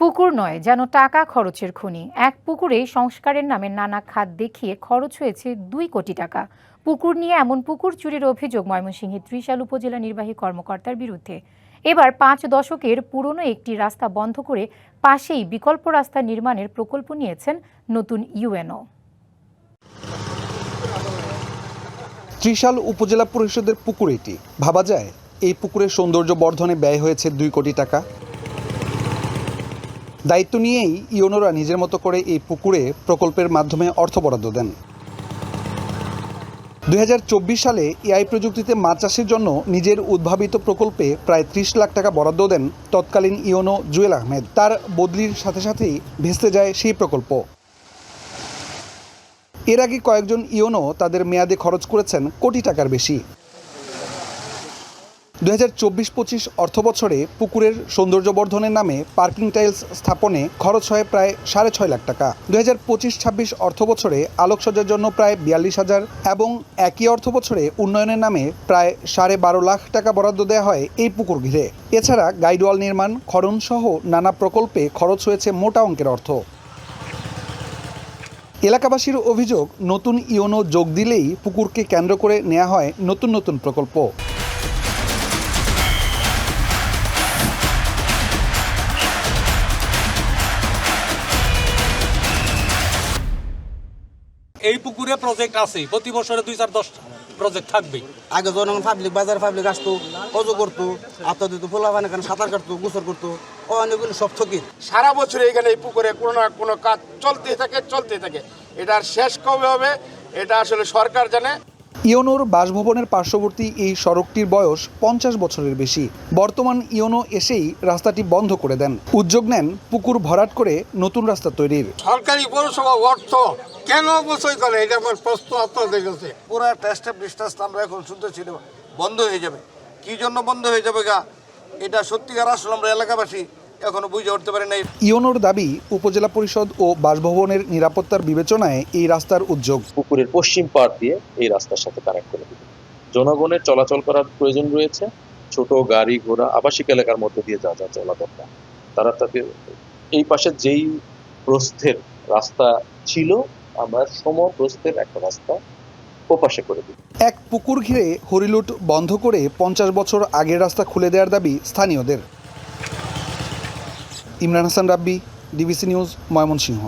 পুকুর নয়, যেন টাকা খরচের খনি। এক পুকুরে সংস্কারের নামে নানা খাত দেখিয়ে খরচ হয়েছে 2 কোটি টাকা। পুকুর নিয়ে এমন পুকুর চুরির অভিযোগ ময়মনসিংহের ত্রিশাল উপজেলা নির্বাহী কর্মকর্তার বিরুদ্ধে। এবার 5 দশকের পুরনো একটি রাস্তা বন্ধ করে পাশেই বিকল্প রাস্তা নির্মাণের প্রকল্প নিয়েছেন নতুন ইউএনও। ত্রিশাল উপজেলা পরিষদের পুকুর এটি। ভাবা যায় এই পুকুরের সৌন্দর্য বর্ধনে ব্যয় হয়েছে 2 কোটি টাকা। দায়িত্ব নিয়েই ইউএনওরা নিজের মতো করে এই পুকুরে প্রকল্পের মাধ্যমে অর্থ বরাদ্দ দেন। 2024 সালে এআই প্রযুক্তিতে মাছ চাষের জন্য নিজের উদ্ভাবিত প্রকল্পে প্রায় 30 লাখ টাকা বরাদ্দ দেন তৎকালীন ইউএনও জুয়েল আহমেদ। তার বদলির সাথে সাথেই ভেস্তে যায় সেই প্রকল্প। এর আগে কয়েকজন ইউএনও তাদের মেয়াদে খরচ করেছেন কোটি টাকার বেশি। 2024-25 অর্থবছরে পুকুরের সৌন্দর্যবর্ধনের নামে পার্কিং টাইলস স্থাপনে খরচ হয় প্রায় 6.5 লাখ টাকা। 2025-26 অর্থবছরে আলোকসজ্জার জন্য প্রায় 42,000 এবং একই অর্থবছরে উন্নয়নের নামে প্রায় 12.5 লাখ টাকা বরাদ্দ দেওয়া হয় এই পুকুর ঘিরে। এছাড়া গাইডওয়াল নির্মাণ, খনন সহ নানা প্রকল্পে খরচ হয়েছে মোটা অঙ্কের অর্থ। এলাকাবাসীর অভিযোগ, নতুন ইউএনও যোগ দিলেই পুকুরকে কেন্দ্র করে নেওয়া হয় নতুন নতুন প্রকল্প। এই পুকুরে প্রজেক্ট আছে, প্রতি বছরে 2-4-10 প্রজেক্ট থাকবেই। আগে জনগণ পাবলিক আসতো, অজু করতো, আত্মা দিত, ফোলা পানি কারণ সাঁতার কাটতো, গোসল করতো, অনেকগুলো সব থকিত। সারা বছর এখানে এই পুকুরে কোনো না কোনো কাজ চলতেই থাকে। এটার শেষ কবে হবে এটা আসলে সরকার জানে। ইউএনওর বাসভবনের পার্শ্ববর্তী এই সড়কটির বয়স 50 বছরের বেশি। বর্তমান ইউএনও এসেই রাস্তাটি বন্ধ করে দেন। উদ্যোগ নেন পুকুর ভরাট করে নতুন রাস্তা তৈরির। সরকারি পৌরসভা অর্থ কেন অপচয় করে, এটা আমার প্রশ্ন আপনাদের কাছে। পুরো টেস্টের ডিস্টেন্স আমরা এখন শুনতেছি বন্ধ হয়ে যাবে। কি জন্য বন্ধ হয়ে যাবে এটা সত্যিকার আসলে আমরা এলাকাবাসী এখনো বুঝে উঠতে পারি নাই। ইউএনওর দাবি, উপজেলা পরিষদ ও বাসভবনের নিরাপত্তার বিবেচনায় এই রাস্তার উদ্যোগ। পুকুরের পশ্চিম পাড় দিয়ে এই রাস্তার সাথে কানেক্ট করে দিবে। জনগণের চলাচল করার প্রয়োজন রয়েছে। ছোট গাড়ি ঘোড়া আবাসিক এলাকার মধ্যে দিয়ে যা চলা দরকার, তারা তাকে এই পাশে যেই প্রস্থের রাস্তা ছিল, আমরা সমপ্রস্থের একটা রাস্তা ওপাশে করে দিই। এক পুকুর ঘিরে হরিলুট বন্ধ করে 50 বছর আগের রাস্তা খুলে দেওয়ার দাবি স্থানীয়দের। ইমরান হাসান রাব্বি, ডিবিসি নিউজ, ময়মনসিংহ।